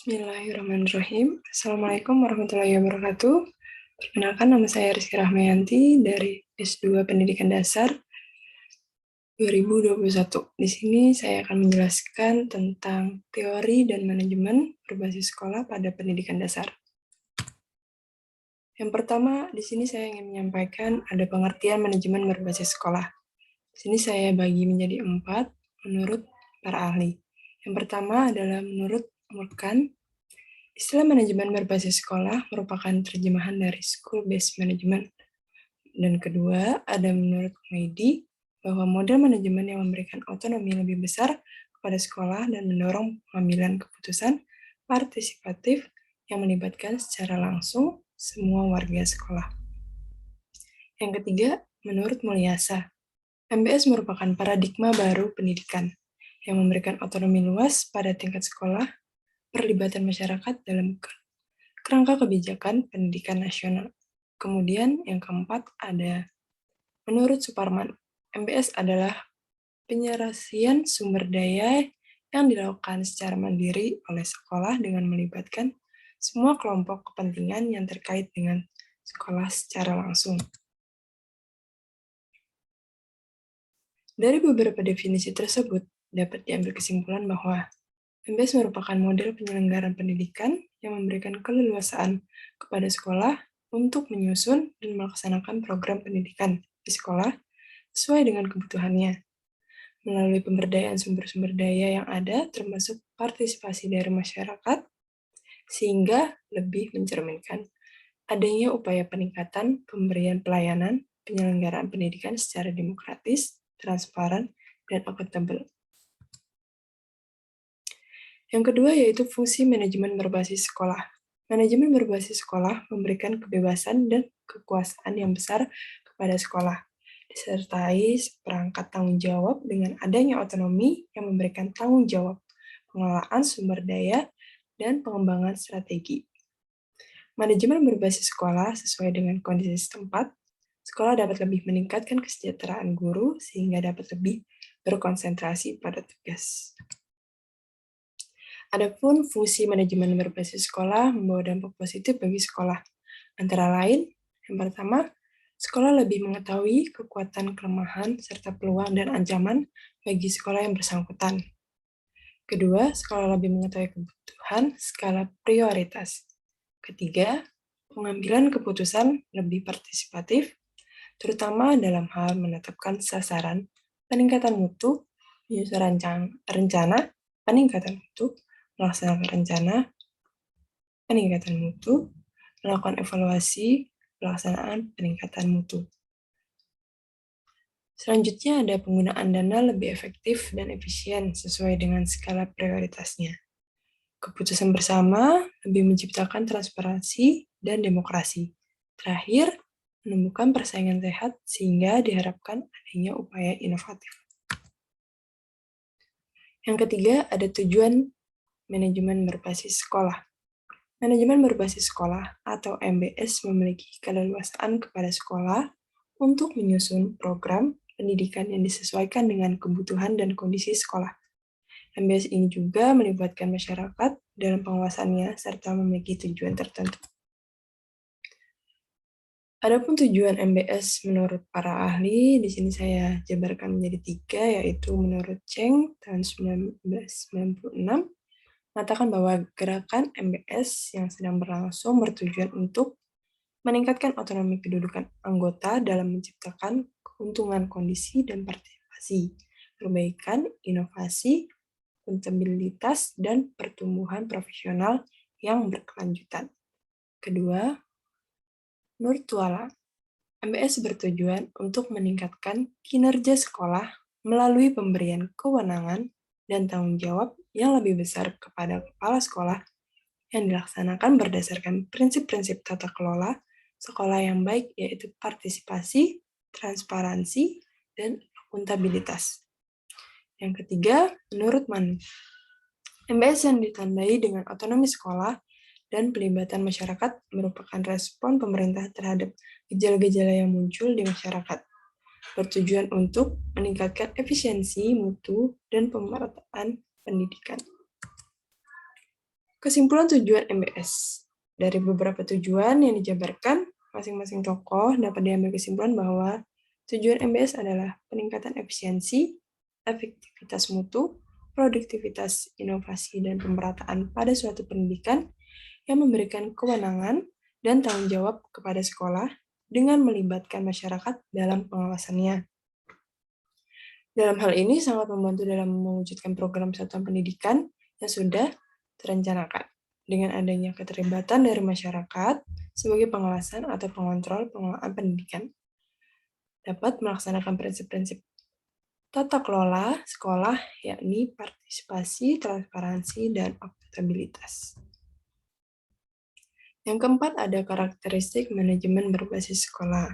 Bismillahirrahmanirrahim. Assalamualaikum warahmatullahi wabarakatuh. Perkenalkan, nama saya Rizky Rahmayanti dari S2 Pendidikan Dasar 2021. Di sini saya akan menjelaskan tentang teori dan manajemen berbasis sekolah pada pendidikan dasar. Yang pertama, di sini saya ingin menyampaikan ada pengertian manajemen berbasis sekolah. Di sini saya bagi menjadi 4 menurut para ahli. Yang pertama adalah menurut Morgan. Istilah manajemen berbasis sekolah merupakan terjemahan dari School-Based Management. Dan kedua, ada menurut Meidi bahwa model manajemen yang memberikan otonomi lebih besar kepada sekolah dan mendorong pengambilan keputusan partisipatif yang melibatkan secara langsung semua warga sekolah. Yang ketiga, menurut Mulyasa, MBS merupakan paradigma baru pendidikan yang memberikan otonomi luas pada tingkat sekolah, perlibatan masyarakat dalam kerangka kebijakan pendidikan nasional. Kemudian yang keempat ada, menurut Suparman, MBS adalah penyelesaian sumber daya yang dilakukan secara mandiri oleh sekolah dengan melibatkan semua kelompok kepentingan yang terkait dengan sekolah secara langsung. Dari beberapa definisi tersebut, dapat diambil kesimpulan bahwa MBS merupakan model penyelenggaraan pendidikan yang memberikan keleluasaan kepada sekolah untuk menyusun dan melaksanakan program pendidikan di sekolah sesuai dengan kebutuhannya, melalui pemberdayaan sumber-sumber daya yang ada, termasuk partisipasi dari masyarakat, sehingga lebih mencerminkan adanya upaya peningkatan pemberian pelayanan penyelenggaraan pendidikan secara demokratis, transparan, dan akuntabel. Yang kedua yaitu fungsi manajemen berbasis sekolah. Manajemen berbasis sekolah memberikan kebebasan dan kekuasaan yang besar kepada sekolah, disertai seperangkat tanggung jawab dengan adanya otonomi yang memberikan tanggung jawab pengelolaan sumber daya dan pengembangan strategi. Manajemen berbasis sekolah sesuai dengan kondisi setempat, sekolah dapat lebih meningkatkan kesejahteraan guru sehingga dapat lebih berkonsentrasi pada tugas. Adapun fungsi manajemen berbasis sekolah membawa dampak positif bagi sekolah. Antara lain, yang pertama, sekolah lebih mengetahui kekuatan, kelemahan, serta peluang dan ancaman bagi sekolah yang bersangkutan. Kedua, sekolah lebih mengetahui kebutuhan skala prioritas. Ketiga, pengambilan keputusan lebih partisipatif, terutama dalam hal menetapkan sasaran, peningkatan mutu, menyusun rencana, peningkatan mutu, melaksanakan rencana, peningkatan mutu, melakukan evaluasi, pelaksanaan peningkatan mutu. Selanjutnya ada penggunaan dana lebih efektif dan efisien sesuai dengan skala prioritasnya. Keputusan bersama lebih menciptakan transparansi dan demokrasi. Terakhir, menemukan persaingan sehat sehingga diharapkan adanya upaya inovatif. Yang ketiga, ada tujuan manajemen berbasis sekolah. Manajemen berbasis sekolah atau MBS memiliki keleluasaan kepada sekolah untuk menyusun program pendidikan yang disesuaikan dengan kebutuhan dan kondisi sekolah. MBS ini juga melibatkan masyarakat dalam pengawasannya serta memiliki tujuan tertentu. Adapun tujuan MBS menurut para ahli, di sini saya jabarkan menjadi 3, yaitu menurut Cheng tahun 1996, mengatakan bahwa gerakan MBS yang sedang berlangsung bertujuan untuk meningkatkan otonomi kedudukan anggota dalam menciptakan keuntungan kondisi dan partisipasi, perbaikan, inovasi, akuntabilitas, dan pertumbuhan profesional yang berkelanjutan. Kedua, menurut Tuala, MBS bertujuan untuk meningkatkan kinerja sekolah melalui pemberian kewenangan dan tanggung jawab yang lebih besar kepada kepala sekolah yang dilaksanakan berdasarkan prinsip-prinsip tata kelola sekolah yang baik, yaitu partisipasi, transparansi, dan akuntabilitas. Yang ketiga, menurut Manu, MBS yang ditandai dengan otonomi sekolah dan pelibatan masyarakat merupakan respon pemerintah terhadap gejala-gejala yang muncul di masyarakat, bertujuan untuk meningkatkan efisiensi, mutu, dan pemerataan pendidikan. Kesimpulan tujuan MBS. Dari beberapa tujuan yang dijabarkan, masing-masing tokoh dapat diambil kesimpulan bahwa tujuan MBS adalah peningkatan efisiensi, efektivitas mutu, produktivitas, inovasi, dan pemerataan pada suatu pendidikan yang memberikan kewenangan dan tanggung jawab kepada sekolah dengan melibatkan masyarakat dalam pengawasannya. Dalam hal ini sangat membantu dalam mewujudkan program satuan pendidikan yang sudah terencanakan. Dengan adanya keterlibatan dari masyarakat sebagai pengawasan atau pengontrol pengelolaan pendidikan, dapat melaksanakan prinsip-prinsip tata kelola sekolah, yakni partisipasi, transparansi, dan akuntabilitas. Yang keempat, ada karakteristik manajemen berbasis sekolah.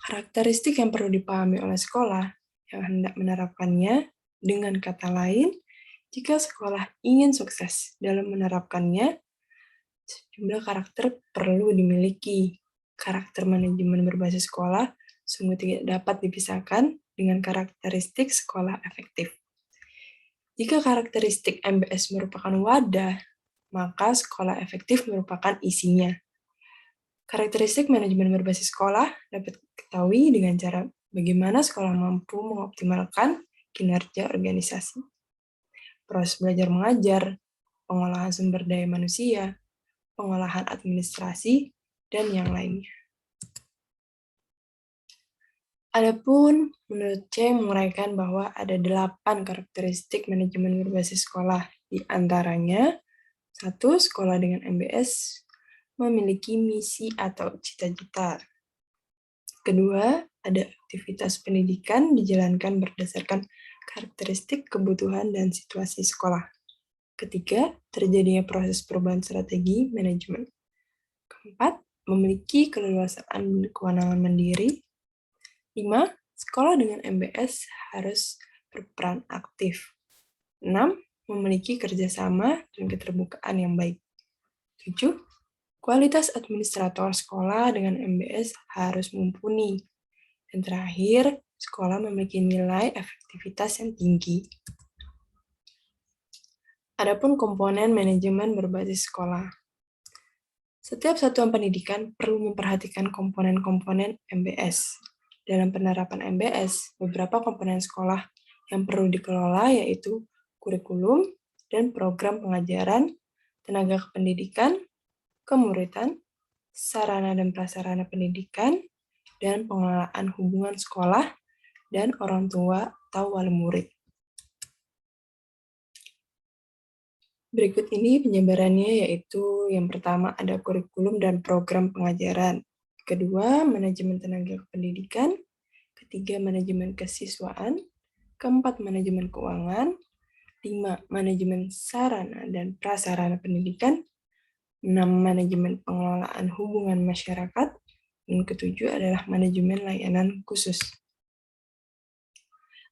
Karakteristik yang perlu dipahami oleh sekolah yang hendak menerapkannya, dengan kata lain, jika sekolah ingin sukses dalam menerapkannya, sejumlah karakter perlu dimiliki. Karakter manajemen berbasis sekolah sungguh tidak dapat dipisahkan dengan karakteristik sekolah efektif. Jika karakteristik MBS merupakan wadah, maka sekolah efektif merupakan isinya. Karakteristik manajemen berbasis sekolah dapat diketahui dengan cara bagaimana sekolah mampu mengoptimalkan kinerja organisasi, proses belajar mengajar, pengolahan sumber daya manusia, pengolahan administrasi, dan yang lainnya. Adapun menurut C menguraikan bahwa ada 8 karakteristik manajemen berbasis sekolah, di antaranya 1. Sekolah dengan MBS memiliki misi atau cita-cita. Kedua, ada aktivitas pendidikan dijalankan berdasarkan karakteristik kebutuhan dan situasi sekolah. Ketiga, terjadinya proses perubahan strategi manajemen. Keempat, memiliki keleluasaan dan kewenangan mandiri. 5. Sekolah dengan MBS harus berperan aktif. 6. Memiliki kerjasama dan keterbukaan yang baik. 7. Kualitas administrator sekolah dengan MBS harus mumpuni. Dan terakhir, sekolah memiliki nilai efektivitas yang tinggi. Adapun komponen manajemen berbasis sekolah. Setiap satuan pendidikan perlu memperhatikan komponen-komponen MBS. Dalam penerapan MBS, beberapa komponen sekolah yang perlu dikelola yaitu kurikulum dan program pengajaran, tenaga kependidikan, kemuritan, sarana dan prasarana pendidikan, dan pengelolaan hubungan sekolah dan orang tua atau wali murid. Berikut ini penjabarannya, yaitu yang pertama ada kurikulum dan program pengajaran, kedua manajemen tenaga kependidikan, ketiga manajemen kesiswaan, keempat manajemen keuangan, 5 manajemen sarana dan prasarana pendidikan, 6 manajemen pengelolaan hubungan masyarakat, dan ketujuh adalah manajemen layanan khusus.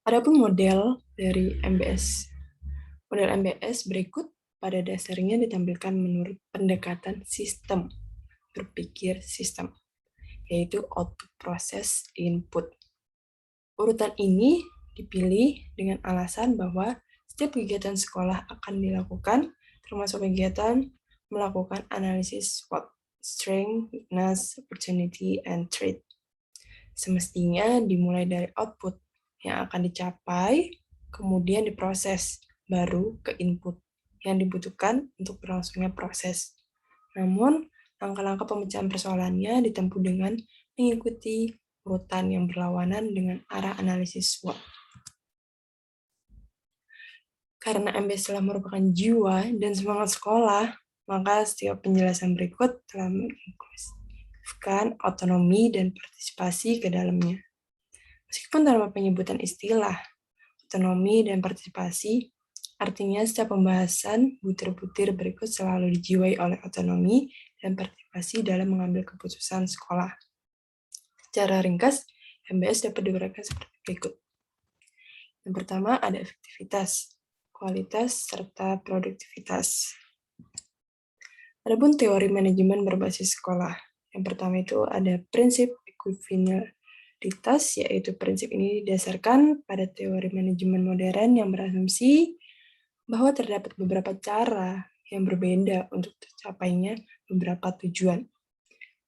Adapun model dari MBS. Model MBS berikut pada dasarnya ditampilkan menurut pendekatan sistem berpikir sistem, yaitu output proses input. Urutan ini dipilih dengan alasan bahwa setiap kegiatan sekolah akan dilakukan, termasuk kegiatan melakukan analisis SWOT, strength, weakness, opportunity, and threat. Semestinya dimulai dari output yang akan dicapai, kemudian diproses, baru ke input yang dibutuhkan untuk berlangsungnya proses. Namun, langkah-langkah pemecahan persoalannya ditempuh dengan mengikuti urutan yang berlawanan dengan arah analisis SWOT. Karena MBS telah merupakan jiwa dan semangat sekolah, maka setiap penjelasan berikut telah menginklusifkan otonomi dan partisipasi ke dalamnya. Meskipun tanpa penyebutan istilah, otonomi dan partisipasi, artinya setiap pembahasan butir-butir berikut selalu dijiwai oleh otonomi dan partisipasi dalam mengambil keputusan sekolah. Secara ringkas, MBS dapat diuraikan seperti berikut. Yang pertama ada efektivitas, kualitas, serta produktivitas. Adapun teori manajemen berbasis sekolah. Yang pertama itu ada prinsip ekuivalitas, yaitu prinsip ini didasarkan pada teori manajemen modern yang berasumsi bahwa terdapat beberapa cara yang berbeda untuk tercapainya beberapa tujuan.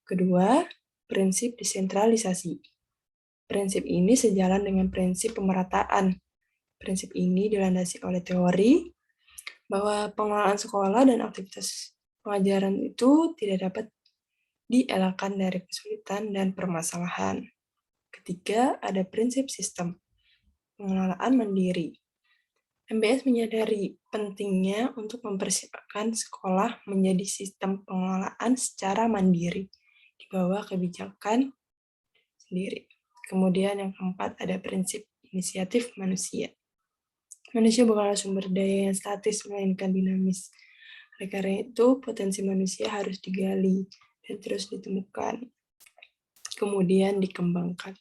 Kedua, prinsip desentralisasi. Prinsip ini sejalan dengan prinsip pemerataan. Prinsip ini dilandasi oleh teori bahwa pengelolaan sekolah dan aktivitas pengajaran itu tidak dapat dielakkan dari kesulitan dan permasalahan. Ketiga, ada prinsip sistem pengelolaan mandiri. MBS menyadari pentingnya untuk mempersiapkan sekolah menjadi sistem pengelolaan secara mandiri di bawah kebijakan sendiri. Kemudian yang keempat ada prinsip inisiatif manusia. Manusia bukanlah sumber daya yang statis melainkan dinamis. Oleh karena itu, potensi manusia harus digali dan terus ditemukan, kemudian dikembangkan.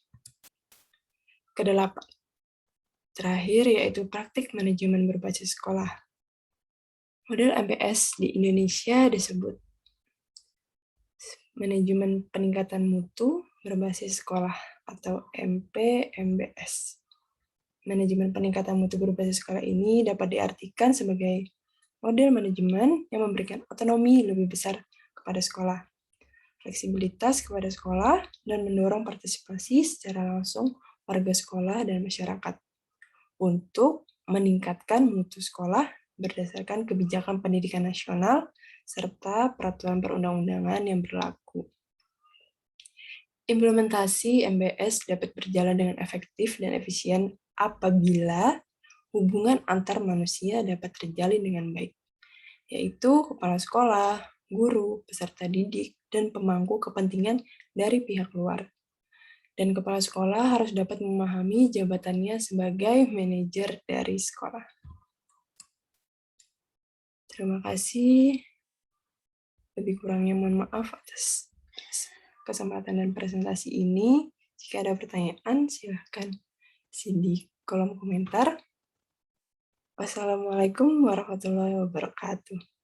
Kedelapan, terakhir yaitu praktik manajemen berbasis sekolah. Model MBS di Indonesia disebut manajemen peningkatan mutu berbasis sekolah atau MPMBS. Manajemen peningkatan mutu berbasis sekolah ini dapat diartikan sebagai model manajemen yang memberikan otonomi lebih besar kepada sekolah, fleksibilitas kepada sekolah, dan mendorong partisipasi secara langsung warga sekolah dan masyarakat untuk meningkatkan mutu sekolah berdasarkan kebijakan pendidikan nasional serta peraturan perundang-undangan yang berlaku. Implementasi MBS dapat berjalan dengan efektif dan efisien apabila hubungan antar manusia dapat terjalin dengan baik, yaitu kepala sekolah, guru, peserta didik, dan pemangku kepentingan dari pihak luar. Dan kepala sekolah harus dapat memahami jabatannya sebagai manajer dari sekolah. Terima kasih. Lebih kurangnya mohon maaf atas kesempatan dan presentasi ini. Jika ada pertanyaan, silahkan di kolom komentar. Wassalamualaikum warahmatullahi wabarakatuh.